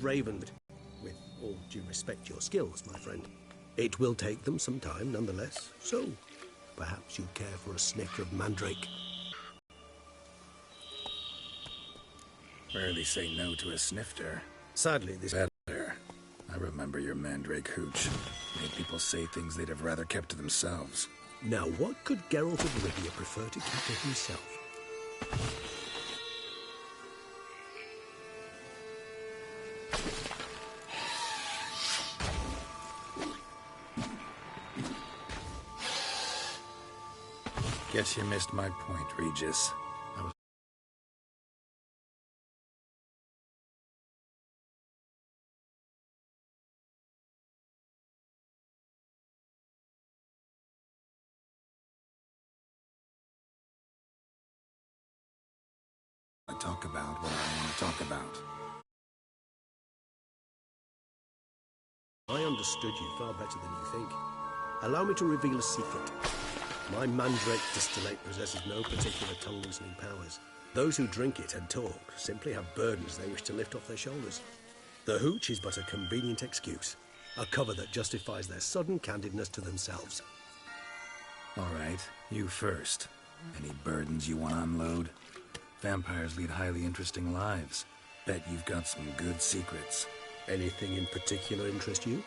ravens. With all due respect to your skills, my friend. It will take them some time, nonetheless, so perhaps you'd care for a sniff of mandrake. Rarely say no to a snifter. Sadly, this... Better. I remember your mandrake hooch. Made people say things they'd have rather kept to themselves. Now, what could Geralt of Rivia prefer to keep to himself? Guess you missed my point, Regis. I talk about what I want to talk about. I understood you far better than you think. Allow me to reveal a secret. My mandrake distillate possesses no particular tongue-loosening powers. Those who drink it and talk simply have burdens they wish to lift off their shoulders. The hooch is but a convenient excuse, a cover that justifies their sudden candidness to themselves. All right, you first. Any burdens you want to unload? Vampires lead highly interesting lives. Bet you've got some good secrets. Anything in particular interest you?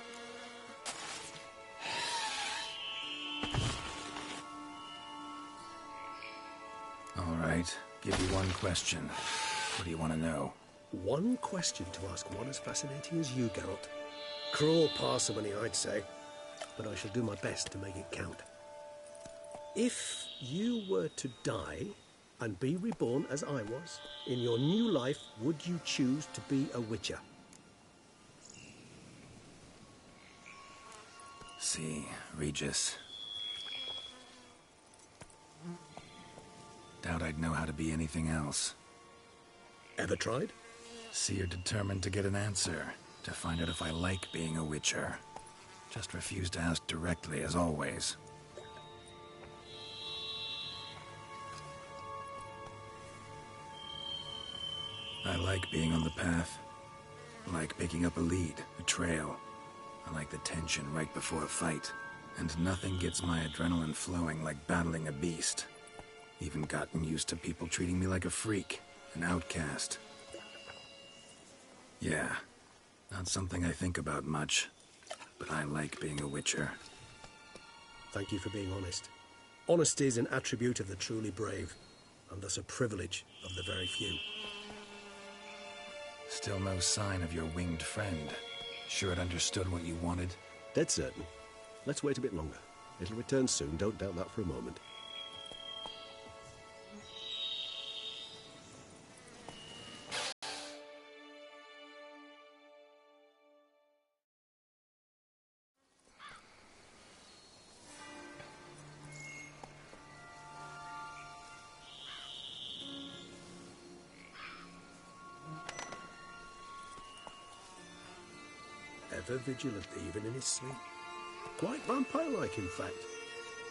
All right, give you one question. What do you want to know? One question to ask one as fascinating as you, Geralt. Cruel parsimony, I'd say, but I shall do my best to make it count. If you were to die and be reborn as I was, in your new life, would you choose to be a witcher? See, Regis. Doubt I'd know how to be anything else. Ever tried? See, you're determined to get an answer, to find out if I like being a witcher. Just refuse to ask directly, as always. I like being on the path. I like picking up a lead, a trail. I like the tension right before a fight. And nothing gets my adrenaline flowing like battling a beast. Even gotten used to people treating me like a freak, an outcast. Yeah, not something I think about much, but I like being a witcher. Thank you for being honest. Honesty is an attribute of the truly brave, and thus a privilege of the very few. Still no sign of your winged friend. Sure it understood what you wanted? Dead certain. Let's wait a bit longer. It'll return soon, don't doubt that for a moment. Ever vigilant, even in his sleep. Quite vampire-like, in fact.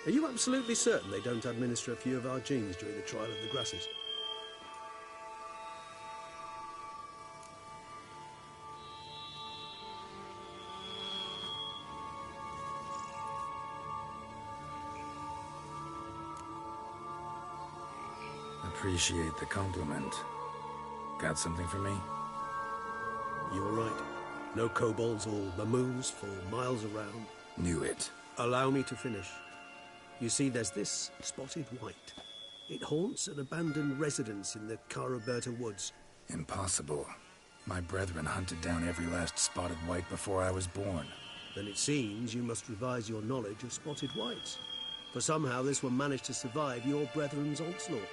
Are you absolutely certain they don't administer a few of our genes during the trial of the grasses? Appreciate the compliment. Got something for me? You're right. No kobolds or mamoons for miles around. Knew it. Allow me to finish. You see, there's this spotted white. It haunts an abandoned residence in the Caraberta woods. Impossible. My brethren hunted down every last spotted white before I was born. Then it seems you must revise your knowledge of spotted whites. For somehow this one managed to survive your brethren's onslaught.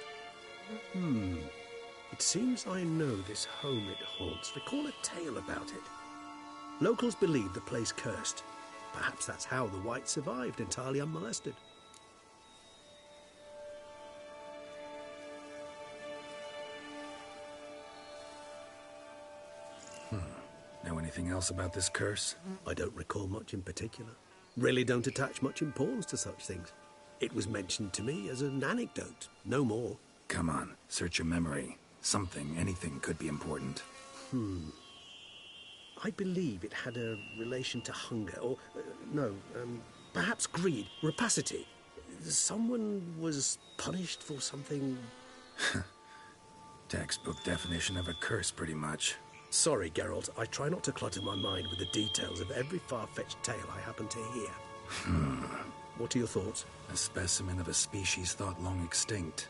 It seems I know this home it haunts. Recall a tale about it. Locals believe the place cursed. Perhaps that's how the white survived entirely unmolested. Know anything else about this curse? I don't recall much in particular. Really don't attach much importance to such things. It was mentioned to me as an anecdote, no more. Come on, search your memory. Something, anything could be important. I believe it had a relation to hunger, or, perhaps greed, rapacity. Someone was punished for something... Textbook definition of a curse, pretty much. Sorry, Geralt. I try not to clutter my mind with the details of every far-fetched tale I happen to hear. What are your thoughts? A specimen of a species thought long extinct,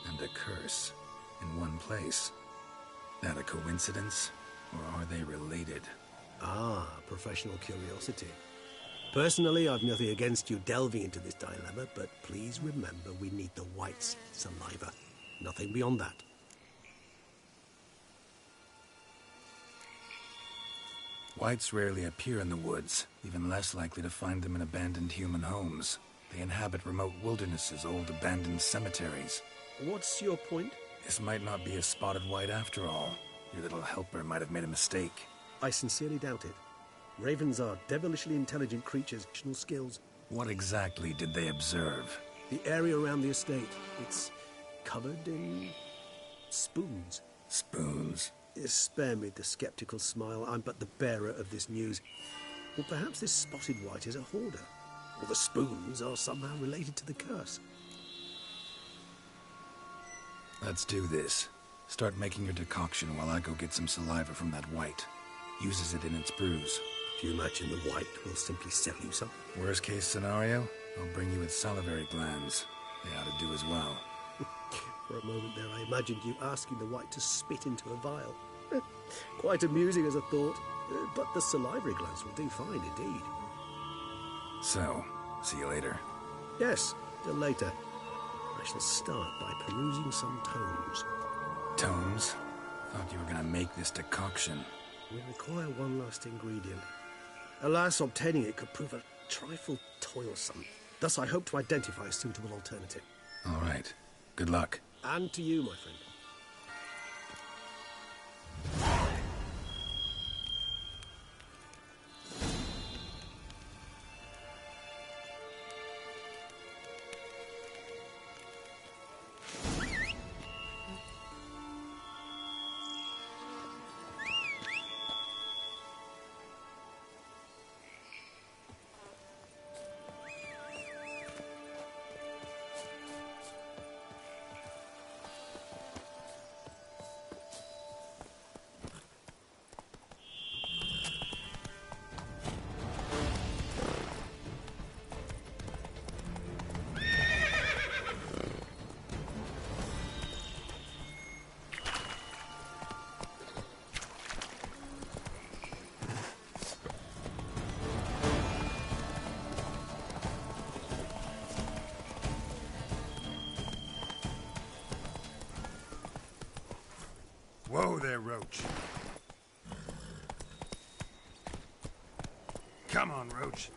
and a curse in one place. That a coincidence, or are they related? Ah, professional curiosity. Personally, I've nothing against you delving into this dilemma, but please remember we need the White's saliva. Nothing beyond that. Whites rarely appear in the woods, even less likely to find them in abandoned human homes. They inhabit remote wildernesses, old abandoned cemeteries. What's your point? This might not be a spotted white after all. Your little helper might have made a mistake. I sincerely doubt it. Ravens are devilishly intelligent creatures, additional skills. What exactly did they observe? The area around the estate. It's covered in spoons. Spoons? Spare me the skeptical smile. I'm but the bearer of this news. Or perhaps this spotted white is a hoarder. Or the spoons are somehow related to the curse. Let's do this. Start making your decoction while I go get some saliva from that white. Uses it in its brews. If you imagine the white, we'll simply sell you some. Worst case scenario, I'll bring you its salivary glands. They ought to do as well. For a moment there, I imagined you asking the white to spit into a vial. Quite amusing as a thought, but the salivary glands will do fine indeed. So, see you later. Yes, till later. I shall start by perusing some tomes. Tomes? Thought you were gonna make this decoction. We require one last ingredient. Alas, obtaining it could prove a trifle toilsome. Thus, I hope to identify a suitable alternative. All right. Good luck. And to you, my friend. Whoa there, Roach. Come on, Roach.